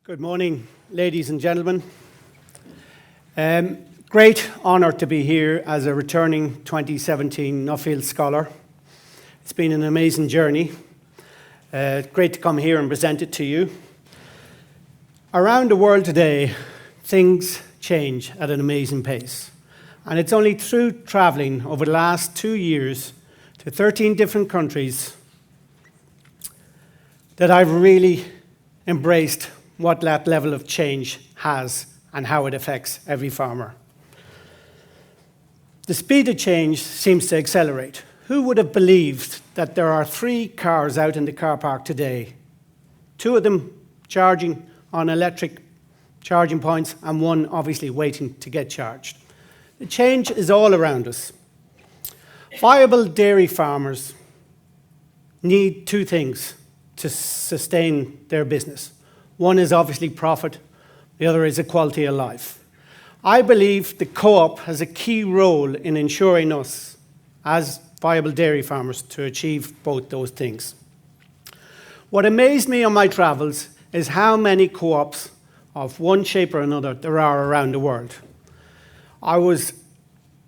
Good morning, ladies and gentlemen. Great honour to be here as a returning 2017 Nuffield Scholar. It's been an amazing journey. Great to come here and present it to you. Around the world today, things change at an amazing pace. And it's only through travelling over the last 2 years to 13 different countries that I've really embraced what that level of change has and how it affects every farmer. The speed of change seems to accelerate. Who would have believed that there are 3 cars out in the car park today, 2 of them charging on electric charging points and 1 obviously waiting to get charged? The change is all around us. Viable dairy farmers need 2 things to sustain their business. One is obviously profit, the other is a quality of life. I believe the co-op has a key role in ensuring us, as viable dairy farmers, to achieve both those things. What amazed me on my travels is how many co-ops of one shape or another there are around the world. I was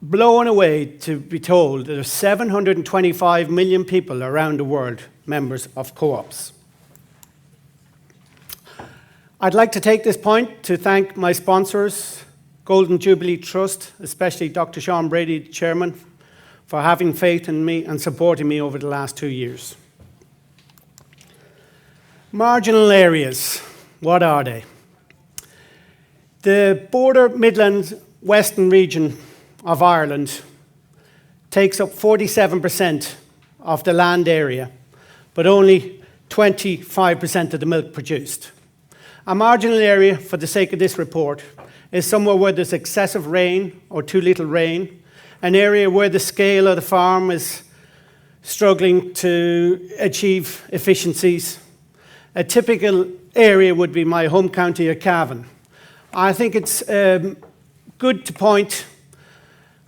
blown away to be told that there are 725 million people around the world members of co-ops. I'd like to take this point to thank my sponsors, Golden Jubilee Trust, especially Dr. Sean Brady, the chairman, for having faith in me and supporting me over the last 2 years. Marginal areas, what are they? The border Midlands Western region of Ireland takes up 47% of the land area, but only 25% of the milk produced. A marginal area, for the sake of this report, is somewhere where there's excessive rain or too little rain, an area where the scale of the farm is struggling to achieve efficiencies. A typical area would be my home county of Cavan. I think it's good to point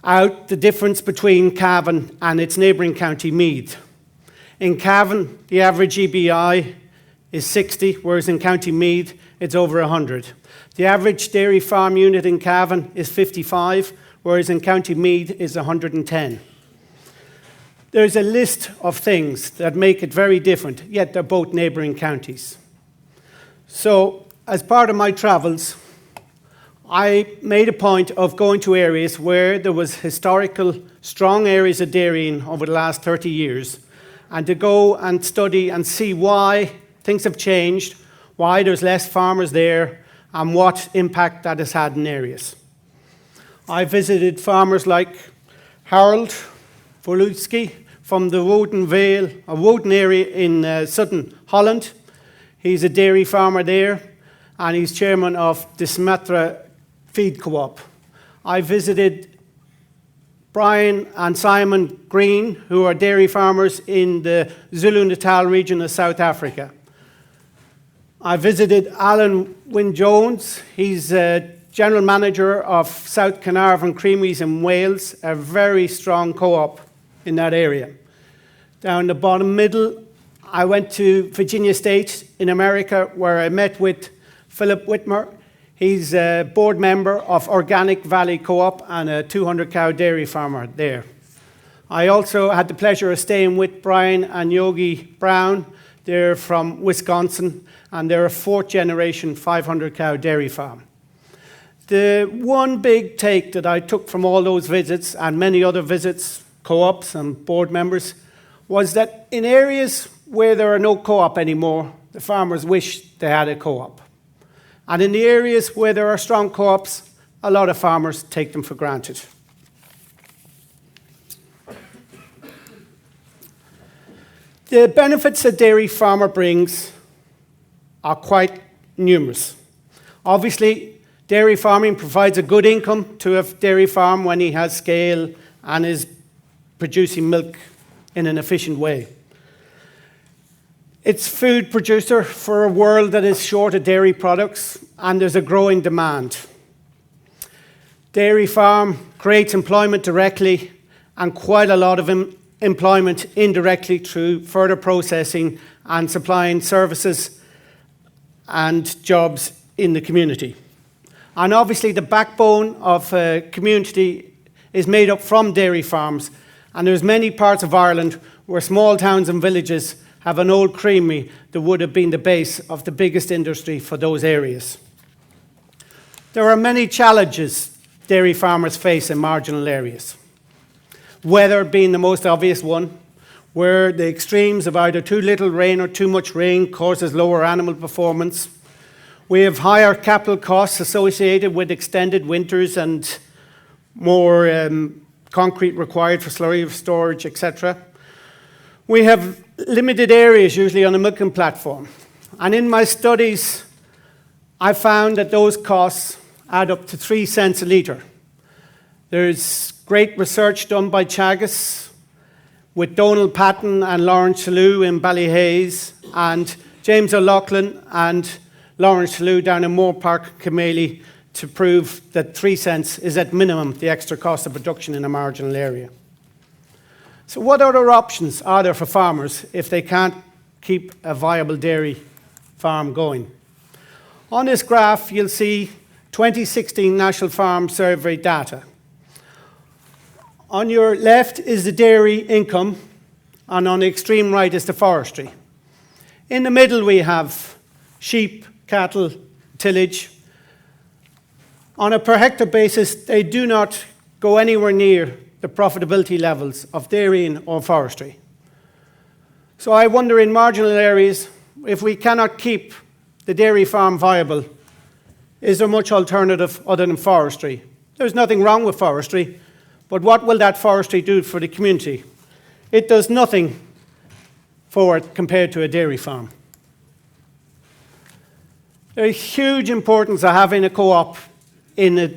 out the difference between Cavan and its neighbouring county Meath. In Cavan, the average EBI is 60, whereas in County Meath, it's over 100. The average dairy farm unit in Cavan is 55, whereas in County Meath is 110. There's a list of things that make it very different, yet they're both neighbouring counties. So, as part of my travels, I made a point of going to areas where there was historical, strong areas of dairying over the last 30 years, and to go and study and see why things have changed, why there's less farmers there, and what impact that has had in areas. I visited farmers like Harold Volutski from the Woden Vale, a Woden area in southern Holland. He's a dairy farmer there, and he's chairman of the Smatra Feed Co-op. I visited Brian and Simon Green, who are dairy farmers in the Zulu-Natal region of South Africa. I visited Alan Wynne-Jones. He's general manager of South Carnarvon Creameries in Wales, a very strong co-op in that area. Down the bottom middle, I went to Virginia State in America, where I met with Philip Whitmer. He's a board member of Organic Valley Co-op and a 200-cow dairy farmer there. I also had the pleasure of staying with Brian and Yogi Brown. They're from Wisconsin, and they're a 4th-generation 500-cow dairy farm. The one big take that I took from all those visits and many other visits, co-ops and board members, was that in areas where there are no co-op anymore, the farmers wish they had a co-op. And in the areas where there are strong co-ops, a lot of farmers take them for granted. The benefits a dairy farmer brings are quite numerous. Obviously, dairy farming provides a good income to a dairy farm when he has scale and is producing milk in an efficient way. It's food producer for a world that is short of dairy products, and there's a growing demand. Dairy farm creates employment directly and quite a lot of employment indirectly through further processing and supplying services and jobs in the community. And obviously the backbone of a community is made up from dairy farms, and there's many parts of Ireland where small towns and villages have an old creamery that would have been the base of the biggest industry for those areas. There are many challenges dairy farmers face in marginal areas. Weather being the most obvious one, where the extremes of either too little rain or too much rain causes lower animal performance. We have higher capital costs associated with extended winters and more concrete required for slurry storage, etc. We have limited areas usually on a milking platform. And in my studies, I found that those costs add up to 3 cents a litre. There's great research done by Teagasc with Donald Patton and Lawrence Chalou in Ballyhaise, and James O'Loughlin and Lawrence Chalou down in Moore Park, Camellie, to prove that 3 cents is at minimum the extra cost of production in a marginal area. So what other options are there for farmers if they can't keep a viable dairy farm going? On this graph, you'll see 2016 National Farm Survey data. On your left is the dairy income, and on the extreme right is the forestry. In the middle we have sheep, cattle, tillage. On a per hectare basis, they do not go anywhere near the profitability levels of dairying or forestry. So I wonder, in marginal areas, if we cannot keep the dairy farm viable, is there much alternative other than forestry? There's nothing wrong with forestry, but what will that forestry do for the community? It does nothing for it compared to a dairy farm. There's huge importance of having a co-op in a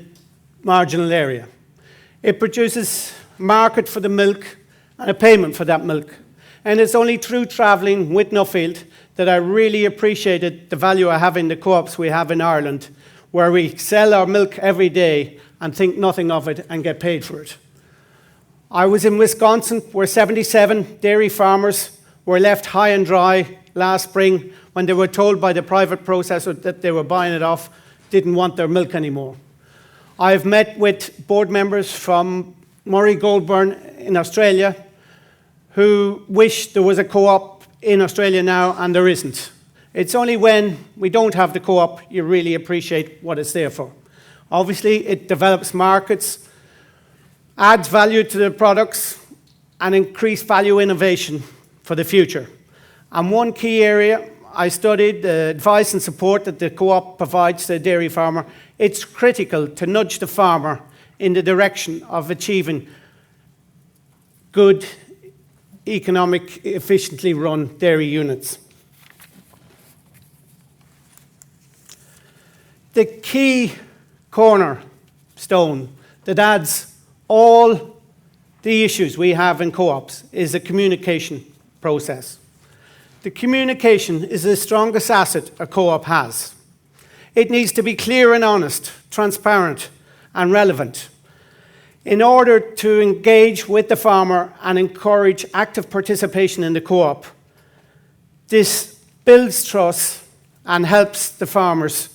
marginal area. It produces market for the milk and a payment for that milk. And it's only through travelling with Nuffield that I really appreciated the value of having the co-ops we have in Ireland, where we sell our milk every day and think nothing of it and get paid for it. I was in Wisconsin, where 77 dairy farmers were left high and dry last spring when they were told by the private processor that they were buying it off, didn't want their milk anymore. I've met with board members from Murray Goulburn in Australia who wish there was a co-op in Australia now, and there isn't. It's only when we don't have the co-op you really appreciate what it's there for. Obviously, it develops markets, adds value to the products, and increased value innovation for the future. And one key area I studied, the advice and support that the co-op provides to the dairy farmer. It's critical to nudge the farmer in the direction of achieving good, economic, efficiently run dairy units. The key cornerstone that adds all the issues we have in co-ops is the communication process. The communication is the strongest asset a co-op has. It needs to be clear and honest, transparent and relevant. In order to engage with the farmer and encourage active participation in the co-op, this builds trust and helps the farmers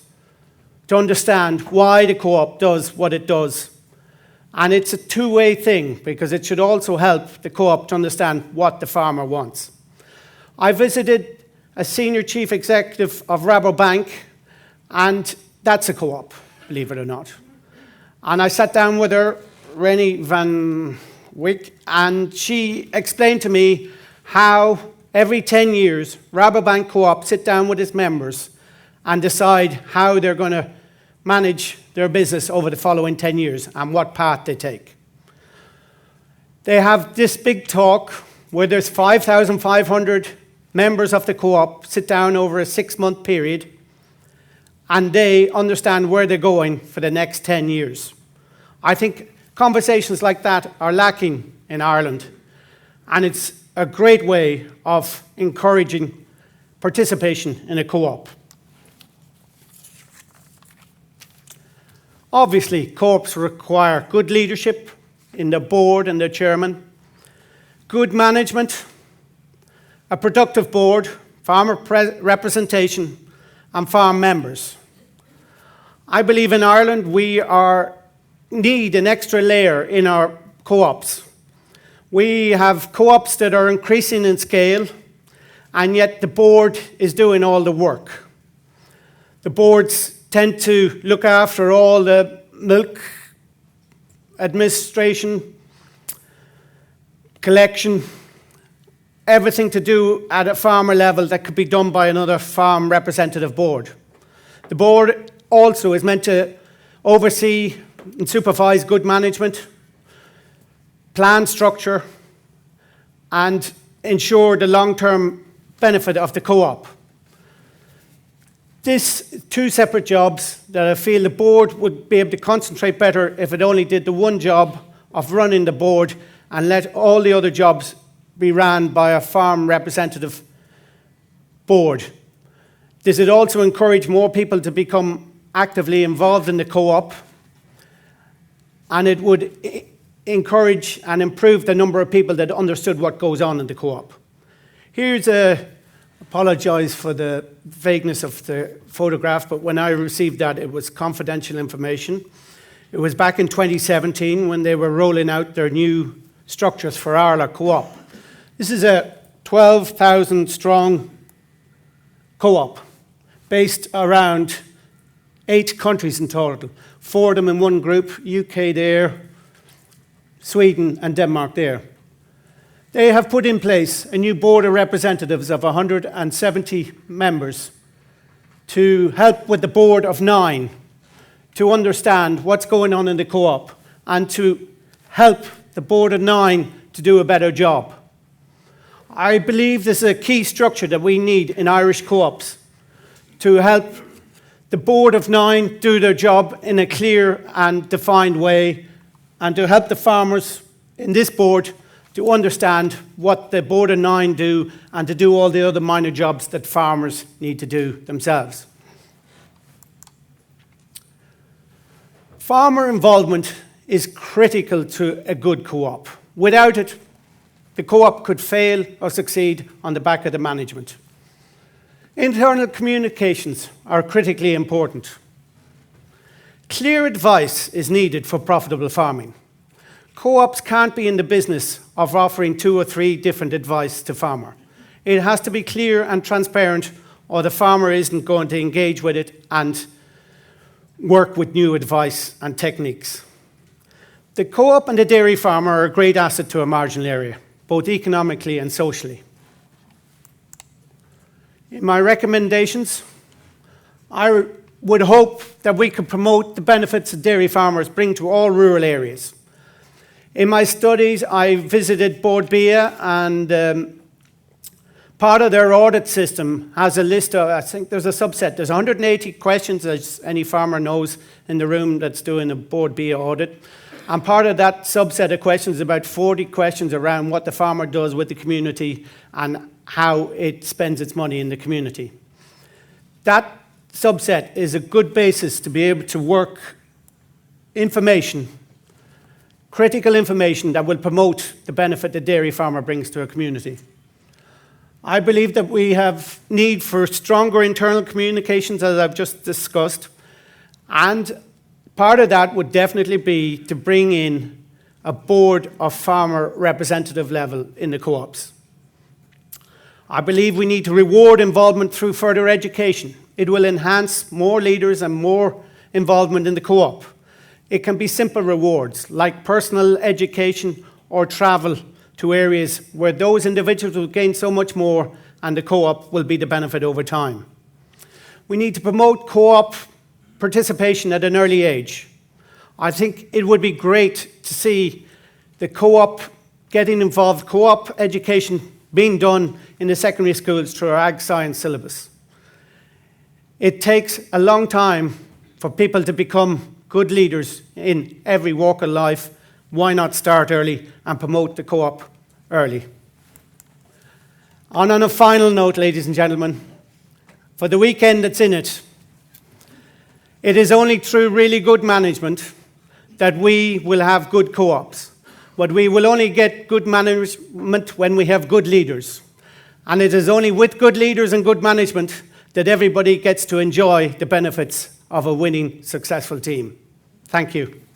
to understand why the co-op does what it does. And it's a two-way thing, because it should also help the co-op to understand what the farmer wants. I visited a senior chief executive of Rabobank, and that's a co-op, believe it or not. And I sat down with her, Rennie van Wyk, and she explained to me how every 10 years Rabobank co-op sit down with its members and decide how they're going to manage their business over the following 10 years and what path they take. They have this big talk where there's 5,500 members of the co-op sit down over a 6-month period, and they understand where they're going for the next 10 years. I think conversations like that are lacking in Ireland, and it's a great way of encouraging participation in a co-op. Obviously, co-ops require good leadership in the board and the chairman, good management, a productive board, farmer representation, and farm members. I believe in Ireland we need an extra layer in our co-ops. We have co-ops that are increasing in scale, and yet the board is doing all the work. The boards tend to look after all the milk administration, collection, everything to do at a farmer level that could be done by another farm representative board. The board also is meant to oversee and supervise good management, plan structure, and ensure the long-term benefit of the co-op. These two separate jobs that I feel the board would be able to concentrate better if it only did the one job of running the board and let all the other jobs be ran by a farm representative board. This would also encourage more people to become actively involved in the co-op, and it would encourage and improve the number of people that understood what goes on in the co-op. Apologise for the vagueness of the photograph, but when I received that, it was confidential information. It was back in 2017 when they were rolling out their new structures for Ireland co-op. This is a 12,000 strong co-op based around 8 countries in total. 4 of them in one group, UK there, Sweden and Denmark there. They have put in place a new board of representatives of 170 members to help with the board of 9 to understand what's going on in the co-op and to help the board of 9 to do a better job. I believe this is a key structure that we need in Irish co-ops to help the board of 9 do their job in a clear and defined way, and to help the farmers in this board to understand what the board of 9 do and to do all the other minor jobs that farmers need to do themselves. Farmer involvement is critical to a good co-op. Without it, the co-op could fail or succeed on the back of the management. Internal communications are critically important. Clear advice is needed for profitable farming. Co-ops can't be in the business of offering 2 or 3 different advice to farmer. It has to be clear and transparent, or the farmer isn't going to engage with it and work with new advice and techniques. The co-op and the dairy farmer are a great asset to a marginal area, both economically and socially. In my recommendations, I would hope that we could promote the benefits that dairy farmers bring to all rural areas. In my studies, I visited Bord Bia, and part of their audit system has a list of, I think there's a subset, there's 180 questions, as any farmer knows in the room that's doing a Bord Bia audit. And part of that subset of questions is about 40 questions around what the farmer does with the community and how it spends its money in the community. That subset is a good basis to be able to work information, critical information that will promote the benefit the dairy farmer brings to a community. I believe that we have need for stronger internal communications, as I've just discussed, and part of that would definitely be to bring in a board of farmer representative level in the co-ops. I believe we need to reward involvement through further education. It will enhance more leaders and more involvement in the co-op. It can be simple rewards, like personal education or travel to areas where those individuals will gain so much more and the co-op will be the benefit over time. We need to promote co-op participation at an early age. I think it would be great to see the co-op getting involved, co-op education being done in the secondary schools through our ag science syllabus. It takes a long time for people to become good leaders in every walk of life. Why not start early and promote the co-op early? And on a final note, ladies and gentlemen, for the weekend that's in it, it is only through really good management that we will have good co-ops. But we will only get good management when we have good leaders. And it is only with good leaders and good management that everybody gets to enjoy the benefits of a winning, successful team. Thank you.